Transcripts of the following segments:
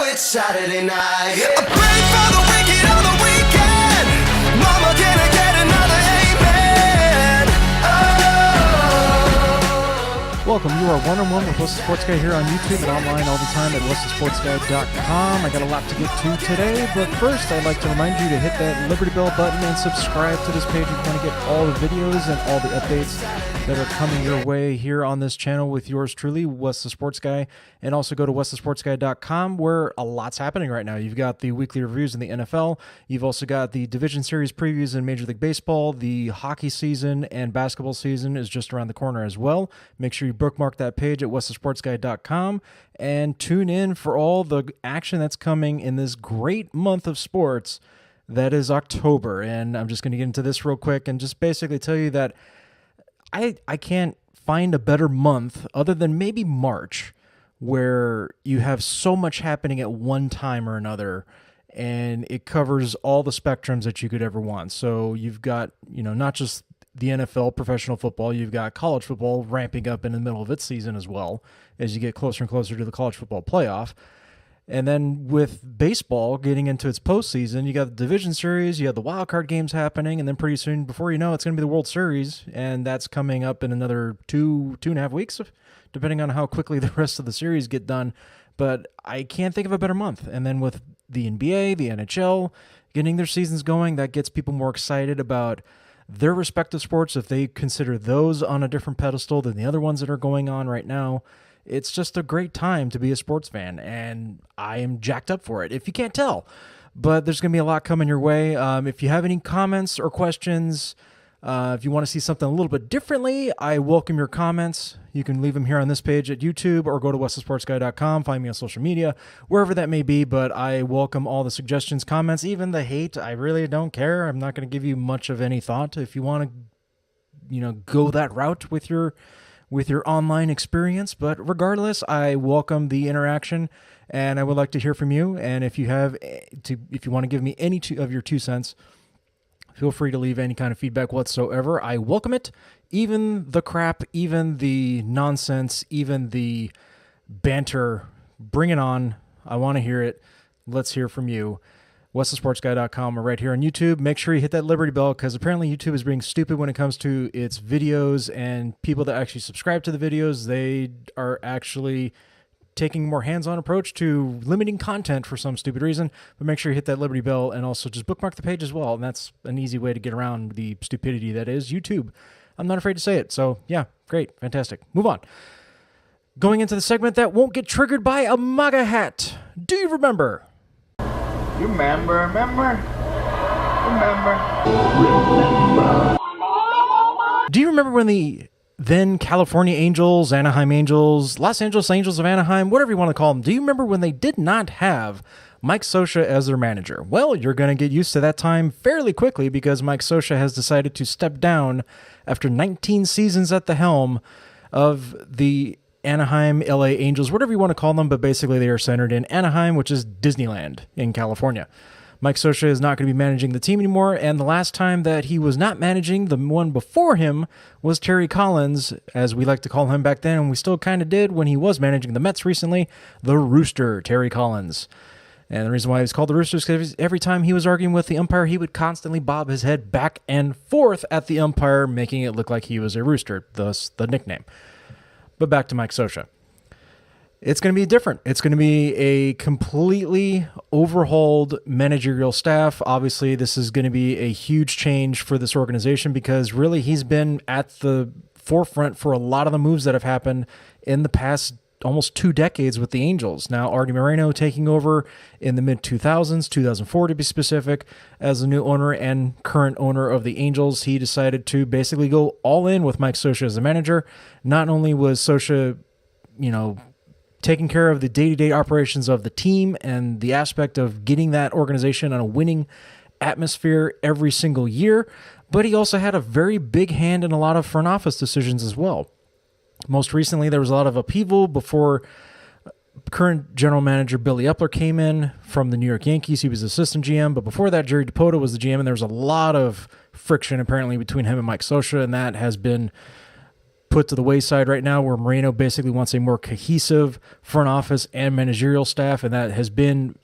It's Saturday night. A break for the wicked on the weekend. Mama, can I get another amen? Oh. Welcome. You are one-on-one with What's the Sports Guy here on YouTube and online all the time at what'sthesportsguy.com. I got a lot to get to today, but first I'd like to remind you to hit that Liberty Bell button and subscribe to this page if you want to get all the videos and all the updates that are coming your way here on this channel with yours truly, What's the Sports Guy, and also go to what'sthesportsguy.com where a lot's happening right now. You've got the weekly reviews in the NFL. You've also got the Division Series previews in Major League Baseball. The hockey season and basketball season is just around the corner as well. Make sure you bookmark that page at what'sthesportsguy.com and tune in for all the action that's coming in this great month of sports that is October. And I'm just going to get into this real quick and just basically tell you that I can't find a better month other than maybe March where you have so much happening at one time or another, and it covers all the spectrums that you could ever want. So you've got, not just the NFL, professional football, you've got college football ramping up in the middle of its season as well as you get closer and closer to the college football playoff. And then with baseball getting into its postseason, you got the division series, you have the wild card games happening, and then pretty soon, before you know, it's going to be the World Series, and that's coming up in another two and a half weeks, depending on how quickly the rest of the series get done. But I can't think of a better month. And then with the NBA, the NHL getting their seasons going, that gets people more excited about their respective sports if they consider those on a different pedestal than the other ones that are going on right now. It's just a great time to be a sports fan, and I am jacked up for it, if you can't tell. But there's going to be a lot coming your way. If you have any comments or questions, if you want to see something a little bit differently, I welcome your comments. You can leave them here on this page at YouTube or go to what'sthesportsguy.com, find me on social media, wherever that may be. But I welcome all the suggestions, comments, even the hate. I really don't care. I'm not going to give you much of any thought. If you want to, go that route with your online experience, but regardless, I welcome the interaction, and I would like to hear from you. And if you want to give me any of your 2 cents, feel free to leave any kind of feedback whatsoever. I welcome it, even the crap, even the nonsense, even the banter. Bring it on. I want to hear it. Let's hear from you. what'sthesportsguy.com or right here on YouTube. Make sure you hit that Liberty Bell, because apparently YouTube is being stupid when it comes to its videos, and people that actually subscribe to the videos, they are actually taking a more hands-on approach to limiting content for some stupid reason. But make sure you hit that Liberty Bell and also just bookmark the page as well, and that's an easy way to get around the stupidity that is YouTube. I'm not afraid to say it. So yeah, great, fantastic. Move on. Going into the segment that won't get triggered by a MAGA hat. Do you remember? You remember? Do you remember when the then California Angels, Anaheim Angels, Los Angeles Angels of Anaheim, whatever you want to call them, do you remember when they did not have Mike Scioscia as their manager? Well, you're going to get used to that time fairly quickly, because Mike Scioscia has decided to step down after 19 seasons at the helm of the Anaheim, LA Angels, whatever you want to call them, but basically they are centered in Anaheim, which is Disneyland in California. Mike Scioscia is not going to be managing the team anymore, and the last time that he was not managing, the one before him, was Terry Collins, as we like to call him back then, and we still kind of did when he was managing the Mets recently, the Rooster, Terry Collins. And the reason why he was called the Rooster is because every time he was arguing with the umpire, he would constantly bob his head back and forth at the umpire, making it look like he was a rooster, thus the nickname. But back to Mike Scioscia. It's going to be different. It's going to be a completely overhauled managerial staff. Obviously, this is going to be a huge change for this organization, because really he's been at the forefront for a lot of the moves that have happened in the past almost 2 decades with the Angels. Now, Artie Moreno taking over in the mid-2000s, 2004 to be specific, as the new owner and current owner of the Angels. He decided to basically go all in with Mike Scioscia as the manager. Not only was Scioscia, taking care of the day-to-day operations of the team and the aspect of getting that organization on a winning atmosphere every single year, but he also had a very big hand in a lot of front office decisions as well. Most recently, there was a lot of upheaval before current general manager Billy Epler came in from the New York Yankees. He was assistant GM, but before that, Jerry Dipoto was the GM, and there was a lot of friction apparently between him and Mike Scioscia, and that has been put to the wayside right now, where Moreno basically wants a more cohesive front office and managerial staff, and that has been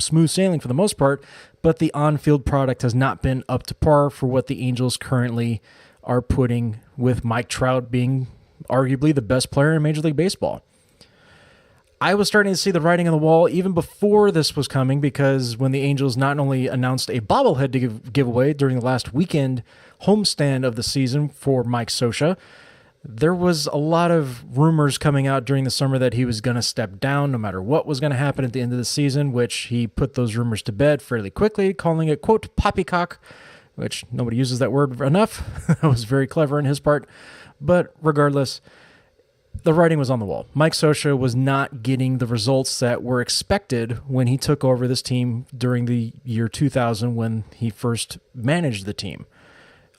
smooth sailing for the most part, but the on-field product has not been up to par for what the Angels currently are putting, with Mike Trout being arguably the best player in Major League Baseball. I was starting to see the writing on the wall even before this was coming, because when the Angels not only announced a bobblehead to give away during the last weekend homestand of the season for Mike Scioscia, there was a lot of rumors coming out during the summer that he was going to step down no matter what was going to happen at the end of the season, which he put those rumors to bed fairly quickly, calling it, quote, poppycock, which nobody uses that word enough. That was very clever on his part. But regardless, the writing was on the wall. Mike Scioscia was not getting the results that were expected when he took over this team during the year 2000 when he first managed the team.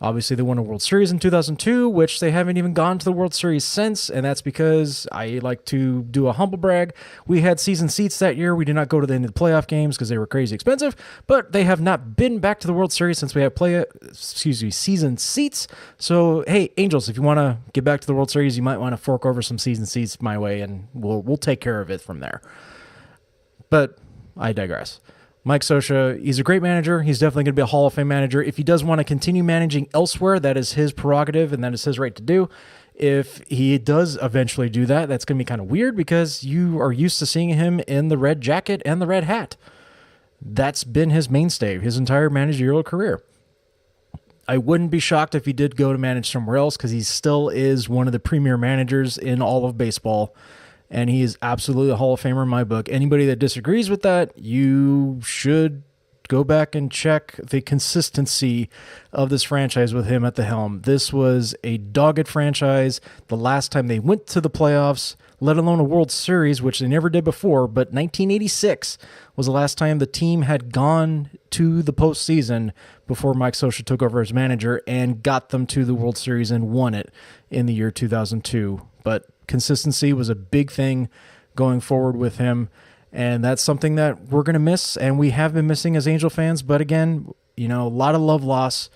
Obviously, they won a World Series in 2002, which they haven't even gone to the World Series since, and that's because I like to do a humble brag. We had season seats that year. We did not go to the end of the playoff games because they were crazy expensive, but they have not been back to the World Series since we have season seats. So, hey, Angels, if you want to get back to the World Series, you might want to fork over some season seats my way, and we'll take care of it from there. But I digress. Mike Scioscia, he's a great manager. He's definitely going to be a Hall of Fame manager. If he does want to continue managing elsewhere, that is his prerogative, and that is his right to do. If he does eventually do that, that's going to be kind of weird because you are used to seeing him in the red jacket and the red hat. That's been his mainstay, his entire managerial career. I wouldn't be shocked if he did go to manage somewhere else, because he still is one of the premier managers in all of baseball. And he is absolutely a Hall of Famer in my book. Anybody that disagrees with that, you should go back and check the consistency of this franchise with him at the helm. This was a dogged franchise. The last time they went to the playoffs, let alone a World Series, which they never did before, but 1986 was the last time the team had gone to the postseason before Mike Scioscia took over as manager and got them to the World Series and won it in the year 2002. But consistency was a big thing going forward with him, and that's something that we're going to miss, and we have been missing as Angel fans. But again, a lot of love loss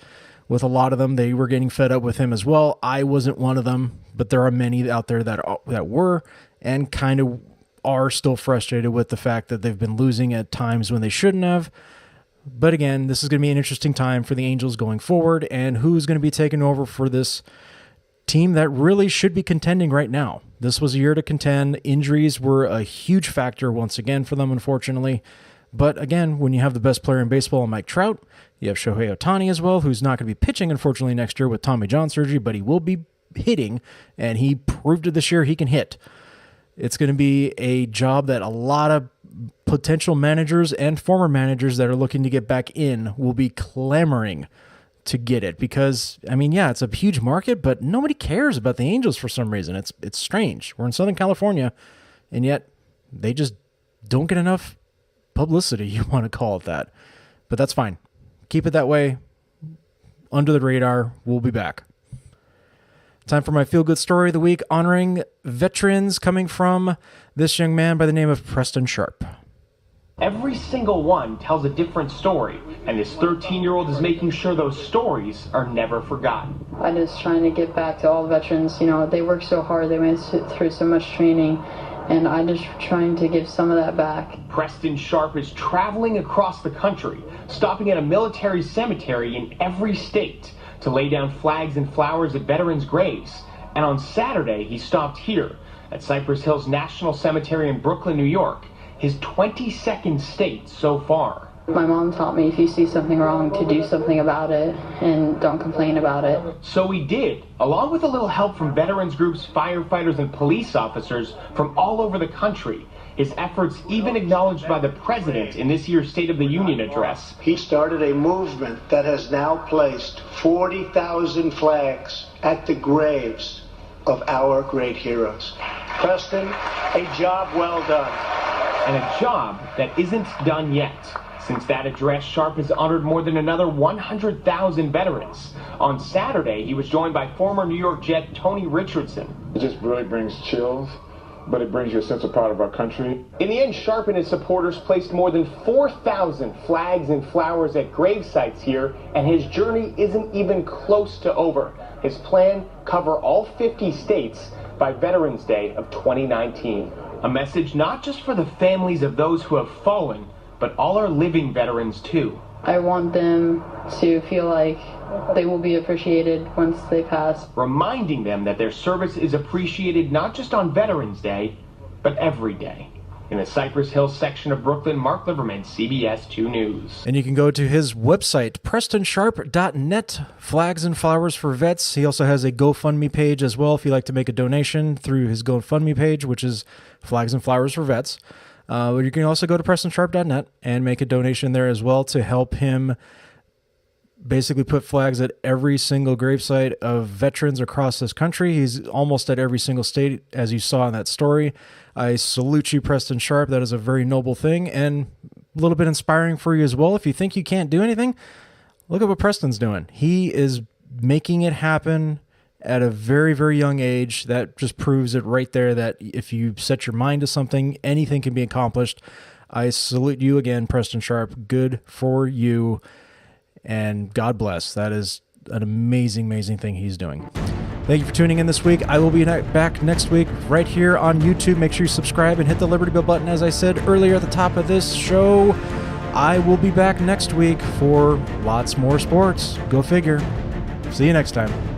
with a lot of them. They were getting fed up with him as well. I wasn't one of them, but there are many out there that were and kind of are still frustrated with the fact that they've been losing at times when they shouldn't have. But again, this is going to be an interesting time for the Angels going forward, and who's going to be taking over for this team that really should be contending right now. This was a year to contend. Injuries were a huge factor once again for them, unfortunately. But again, when you have the best player in baseball, Mike Trout, you have Shohei Ohtani as well, who's not going to be pitching, unfortunately, next year with Tommy John surgery, but he will be hitting, and he proved it this year he can hit. It's going to be a job that a lot of potential managers and former managers that are looking to get back in will be clamoring to get it, because it's a huge market, but nobody cares about the Angels for some reason. It's strange. We're in Southern California, and yet they just don't get enough publicity, you want to call it that. But that's fine. Keep it that way. Under the radar. We'll be back. Time for my feel-good story of the week, honoring veterans, coming from this young man by the name of Preston Sharp. Every single one tells a different story, and this 13-year-old is making sure those stories are never forgotten. I'm just trying to give back to all the veterans. They worked so hard, they went through so much training, and I'm just trying to give some of that back. Preston Sharp is traveling across the country, stopping at a military cemetery in every state to lay down flags and flowers at veterans' graves. And on Saturday, he stopped here at Cypress Hills National Cemetery in Brooklyn, New York, his 22nd state so far. My mom taught me if you see something wrong to do something about it and don't complain about it. So he did, along with a little help from veterans groups, firefighters, and police officers from all over the country. His efforts even acknowledged by the president in this year's State of the Union address. He started a movement that has now placed 40,000 flags at the graves of our great heroes. Preston, a job well done. And a job that isn't done yet. Since that address, Sharp has honored more than another 100,000 veterans. On Saturday, he was joined by former New York Jet Tony Richardson. It just really brings chills but it brings you a sense of pride of our country. In the end, Sharp and his supporters placed more than 4,000 flags and flowers at grave sites here, and his journey isn't even close to over. His plan, cover all 50 states by Veterans Day of 2019. A message not just for the families of those who have fallen, but all our living veterans too. I want them to feel like they will be appreciated once they pass. Reminding them that their service is appreciated not just on Veterans Day, but every day. In the Cypress Hills section of Brooklyn, Mark Liverman, CBS 2 News. And you can go to his website, prestonsharp.net, Flags and Flowers for Vets. He also has a GoFundMe page as well if you'd like to make a donation through his GoFundMe page, which is Flags and Flowers for Vets. You can also go to prestonsharp.net and make a donation there as well to help him basically put flags at every single gravesite of veterans across this country. He's almost at every single state, as you saw in that story. I salute you, Preston Sharp. That is a very noble thing and a little bit inspiring for you as well. If you think you can't do anything, look at what Preston's doing. He is making it happen at a very, very young age. That just proves it right there that if you set your mind to something, anything can be accomplished. I salute you again, Preston Sharp. Good for you. And God bless. That is an amazing, amazing thing he's doing. Thank you for tuning in this week. I will be back next week right here on YouTube. Make sure you subscribe and hit the Liberty Bell button. As I said earlier at the top of this show, I will be back next week for lots more sports. Go figure. See you next time.